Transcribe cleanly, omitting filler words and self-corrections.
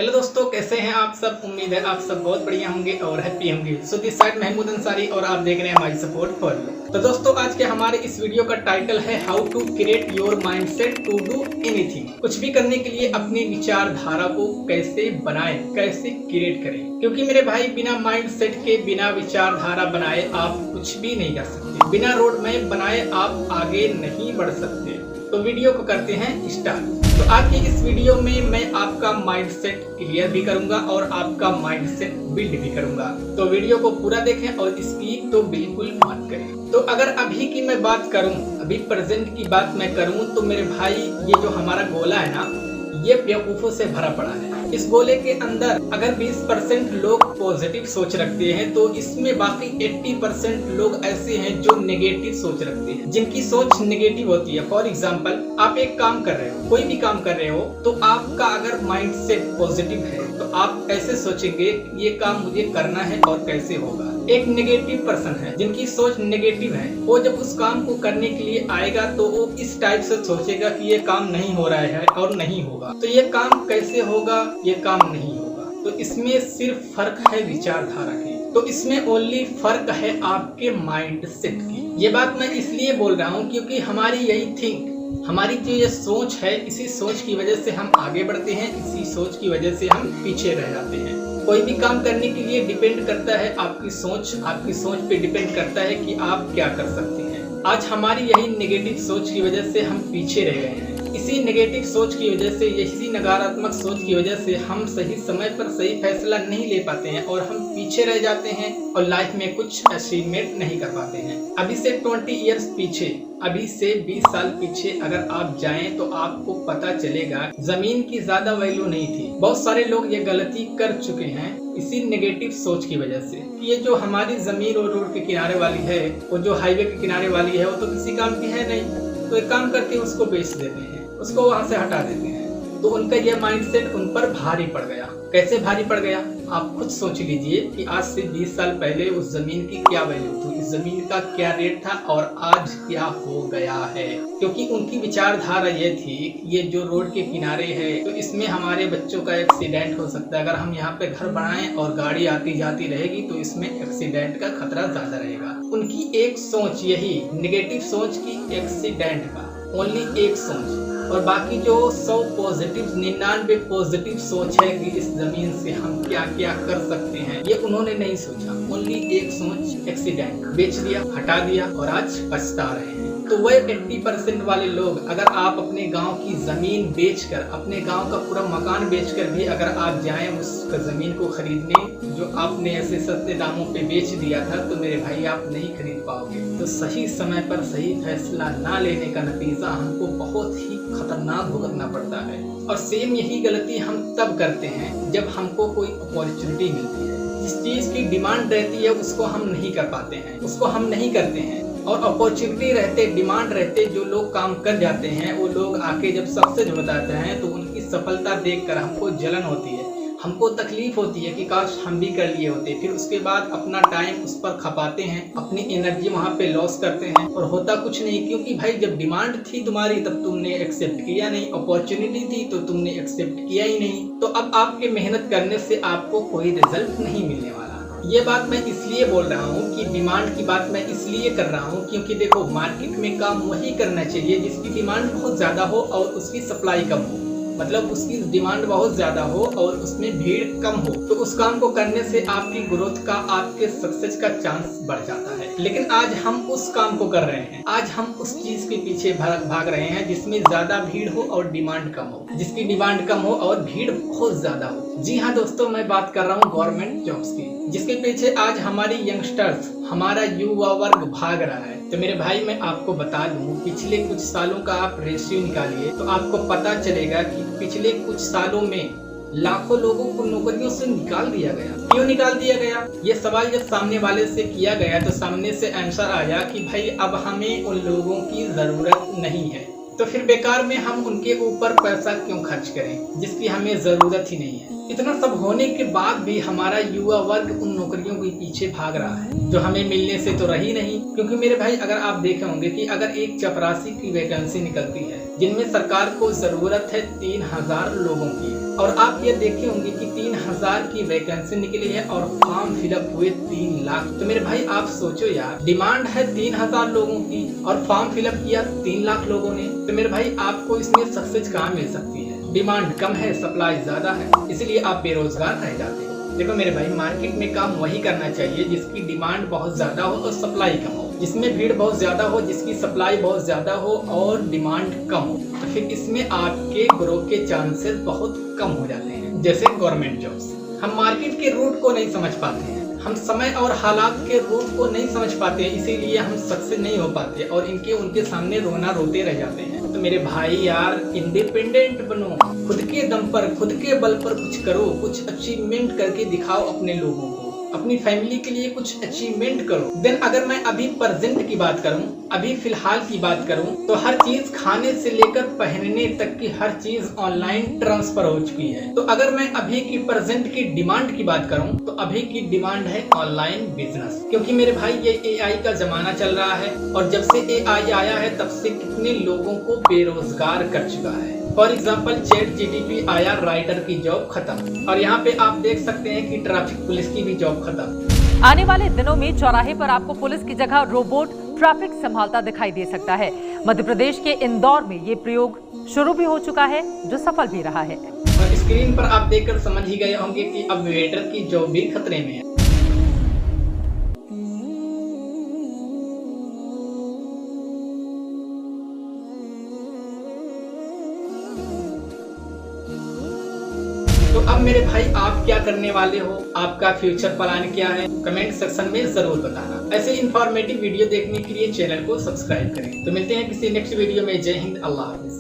Hello दोस्तों, कैसे हैं आप सब। उम्मीद है आप सब बहुत बढ़िया होंगे और हैप्पी होंगे। So this side Mahmood Ansari और आप देख रहे हैं माई सपोर्ट फॉर यू। तो दोस्तों, आज के हमारे इस वीडियो का टाइटल है how to create your mindset to do anything. कुछ भी करने के लिए अपनी विचारधारा को कैसे बनाएं, कैसे क्रिएट करें, क्योंकि मेरे भाई बिना माइंडसेट के, बिना विचारधारा बनाए आप कुछ भी नहीं कर सकते। बिना रोड मैप बनाए आप आगे नहीं बढ़ सकते। तो वीडियो को करते हैं स्टार्ट। तो आज की इस वीडियो में मैं आपका माइंडसेट क्लियर भी करूंगा और आपका माइंडसेट बिल्ड भी करूंगा। तो वीडियो को पूरा देखें और स्किप तो बिल्कुल मत करें। तो अगर अभी की मैं बात करूं, अभी प्रेजेंट की बात मैं करूं, तो मेरे भाई ये जो हमारा गोला है ना, ये बेवकूफों से भरा पड़ा है। इस गोले के अंदर अगर 20% लोग पॉजिटिव सोच रखते हैं तो इसमें बाकी 80% लोग ऐसे हैं जो नेगेटिव सोच रखते हैं, जिनकी सोच नेगेटिव होती है। फॉर एग्जांपल, आप एक काम कर रहे हो, कोई भी काम कर रहे हो, तो आपका अगर माइंडसेट पॉजिटिव है तो आप ऐसे सोचेंगे ये काम मुझे करना है और कैसे होगा। एक नेगेटिव पर्सन है जिनकी सोच नेगेटिव है, वो जब उस काम को करने के लिए आएगा तो वो इस टाइप से सोचेगा कि ये काम नहीं हो रहा है और नहीं होगा, तो ये काम कैसे होगा, ये काम नहीं होगा। तो इसमें सिर्फ फर्क है विचारधारा की। तो इसमें ओनली फर्क है आपके माइंडसेट की। ये बात मैं इसलिए बोल रहा हूँ क्योंकि हमारी यही थिंक, हमारी जो ये सोच है, इसी सोच की वजह से हम आगे बढ़ते हैं, इसी सोच की वजह से हम पीछे रह जाते हैं। कोई भी काम करने के लिए डिपेंड करता है आपकी सोच पे डिपेंड करता है कि आप क्या कर सकते हैं। आज हमारी यही नेगेटिव सोच की वजह से हम पीछे रह गए हैं। इसी नेगेटिव सोच की वजह से, इसी नकारात्मक सोच की वजह से हम सही समय पर सही फैसला नहीं ले पाते हैं और हम पीछे रह जाते हैं और लाइफ में कुछ अचीवमेंट नहीं कर पाते हैं। अभी से 20 इयर्स पीछे, अभी से 20 साल पीछे अगर आप जाएं तो आपको पता चलेगा जमीन की ज्यादा वैल्यू नहीं थी। बहुत सारे लोग ये गलती कर चुके हैं इसी नेगेटिव सोच की वजह से। ये जो हमारी जमीन और रोड के किनारे वाली है, वो जो हाईवे के किनारे वाली है, वो तो किसी काम की है नहीं। तो एक काम करके उसको बेच देते हैं, उसको वहां से हटा देते हैं। तो उनका यह माइंडसेट उन पर भारी पड़ गया। कैसे भारी पड़ गया आप खुद सोच लीजिए कि आज से 20 साल पहले उस जमीन की क्या वैल्यू थी, इस जमीन का क्या रेट था और आज क्या हो गया है। क्योंकि उनकी विचारधारा ये थी कि ये जो रोड के किनारे है तो इसमें हमारे बच्चों का एक्सीडेंट हो सकता है। अगर हम यहाँ पे घर बनाएं और गाड़ी आती जाती रहेगी तो इसमें एक्सीडेंट का खतरा ज्यादा रहेगा। उनकी एक सोच यही नेगेटिव सोच की, एक्सीडेंट का, ओनली एक सोच। और बाकी जो 100 पॉजिटिव, 99 पॉजिटिव सोच है कि इस जमीन से हम क्या क्या कर सकते हैं, ये उन्होंने नहीं सोचा। ओनली एक सोच, एक्सीडेंट, बेच दिया, हटा दिया और आज पछता रहे हैं। तो वह 80% वाले लोग, अगर आप अपने गांव की जमीन बेचकर, अपने गांव का पूरा मकान बेचकर भी अगर आप जाएं उस जमीन को खरीदने जो आपने ऐसे सस्ते दामों पे बेच दिया था, तो मेरे भाई आप नहीं खरीद पाओगे। तो सही समय पर सही फैसला ना लेने का नतीजा हमको बहुत ही खतरनाक भुगतना पड़ता है। और सेम यही गलती हम तब करते हैं जब हमको कोई अपॉर्चुनिटी मिलती है। जिस चीज की डिमांड रहती है उसको हम नहीं कर पाते हैं, उसको हम नहीं करते हैं। और अपॉर्चुनिटी रहते, डिमांड रहते, जो लोग काम कर जाते हैं, वो लोग आके जब सक्सेस बताते हैं तो उनकी सफलता देखकर हमको जलन होती है, हमको तकलीफ होती है कि काश हम भी कर लिए होते। फिर उसके बाद अपना टाइम उस पर खपाते हैं, अपनी एनर्जी वहाँ पे लॉस करते हैं और होता कुछ नहीं। क्योंकि भाई जब डिमांड थी तुम्हारी तब तुमने एक्सेप्ट किया नहीं, अपॉर्चुनिटी थी तो तुमने एक्सेप्ट किया ही नहीं। तो अब आपके मेहनत करने से आपको कोई रिजल्ट नहीं मिलने वाला। ये बात मैं इसलिए बोल रहा हूँ कि डिमांड की बात मैं इसलिए कर रहा हूँ क्योंकि देखो, मार्केट में काम वही करना चाहिए जिसकी डिमांड बहुत ज्यादा हो और उसकी सप्लाई कम हो। मतलब उसकी डिमांड बहुत ज्यादा हो और उसमें भीड़ कम हो, तो उस काम को करने से आपकी ग्रोथ का, आपके सक्सेस का चांस बढ़ जाता है। लेकिन आज हम उस काम को कर रहे हैं, आज हम उस चीज के पीछे भाग रहे हैं जिसमें ज्यादा भीड़ हो और डिमांड कम हो, जिसकी डिमांड कम हो और भीड़ बहुत ज्यादा हो। जी हाँ दोस्तों, मैं बात कर रहा हूँ गवर्नमेंट जॉब्स की, जिसके पीछे आज हमारी यंगस्टर्स, हमारा युवा वर्ग भाग रहा है। तो मेरे भाई मैं आपको बता दूं, पिछले कुछ सालों का आप रेशियो निकालिए तो आपको पता चलेगा कि पिछले कुछ सालों में लाखों लोगों को नौकरियों से निकाल दिया गया। क्यों निकाल दिया गया? ये सवाल जब सामने वाले से किया गया तो सामने से आंसर आया कि भाई अब हमें उन लोगों की जरूरत नहीं है, तो फिर बेकार में हम उनके ऊपर पैसा क्यों खर्च करें जिसकी हमें जरूरत ही नहीं है। इतना सब होने के बाद भी हमारा युवा वर्ग उन नौकरियों के पीछे भाग रहा है जो हमें मिलने से तो रही नहीं। क्योंकि मेरे भाई अगर आप देखे होंगे कि अगर एक चपरासी की वैकेंसी निकलती है जिनमें सरकार को जरूरत है 3000 लोगों की, और आप ये देखे होंगे कि 3000 की वैकेंसी निकली है और फॉर्म फिलअप हुए 3 लाख। तो मेरे भाई आप सोचो यार, डिमांड है 3000 लोगों की और फॉर्म फिलअप किया 3 लाख लोगों ने। तो मेरे भाई आपको इसमें सक्सेस कहाँ मिल सकती है? डिमांड कम है, सप्लाई ज्यादा है, इसलिए आप बेरोजगार रह जाते हो। देखो मेरे भाई, मार्केट में काम वही करना चाहिए जिसकी डिमांड बहुत ज्यादा हो और सप्लाई कम हो, जिसमें भीड़ बहुत ज्यादा हो, जिसकी सप्लाई बहुत ज्यादा हो और डिमांड कम हो। तो फिर इसमें आपके ग्रो के चांसेस बहुत कम हो जाते हैं। जैसे गवर्नमेंट जॉब्स, हम मार्केट के रूट को नहीं समझ पाते हैं, हम समय और हालात के रूट को नहीं समझ पाते हैं, इसीलिए हम सक्सेस नहीं हो पाते और उनके सामने रोना रोते रह जाते हैं। तो मेरे भाई यार, इंडिपेंडेंट बनो, खुद के दम पर, खुद के बल पर कुछ करो, कुछ अचीवमेंट करके दिखाओ अपने लोगों को, अपनी फैमिली के लिए कुछ अचीवमेंट करो। देन अगर मैं अभी प्रेजेंट की बात करूं, अभी फिलहाल की बात करूं, तो हर चीज खाने से लेकर पहनने तक की हर चीज ऑनलाइन ट्रांसफर हो चुकी है। तो अगर मैं अभी की प्रेजेंट की डिमांड की बात करूं, तो अभी की डिमांड है ऑनलाइन बिजनेस, क्योंकि मेरे भाई ये AI का जमाना चल रहा है और जब से AI आया है तब से कितने लोगों को बेरोजगार कर चुका है। फॉर एग्जाम्पल ChatGPT आया, राइटर की जॉब खत्म, और यहाँ पे आप देख सकते हैं कि ट्रैफिक पुलिस की भी जॉब खत्म। आने वाले दिनों में चौराहे पर आपको पुलिस की जगह रोबोट ट्रैफिक संभालता दिखाई दे सकता है। मध्य प्रदेश के इंदौर में ये प्रयोग शुरू भी हो चुका है, जो सफल भी रहा है। और स्क्रीन पर आप देखकर समझ ही गए होंगे कि अब वेटर की जॉब भी खतरे में है। तो अब मेरे भाई आप क्या करने वाले हो? आपका फ्यूचर प्लान क्या है? कमेंट सेक्शन में जरूर बताना। ऐसे इंफॉर्मेटिव वीडियो देखने के लिए चैनल को सब्सक्राइब करें। तो मिलते हैं किसी नेक्स्ट वीडियो में। जय हिंद, अल्लाह हाफिज।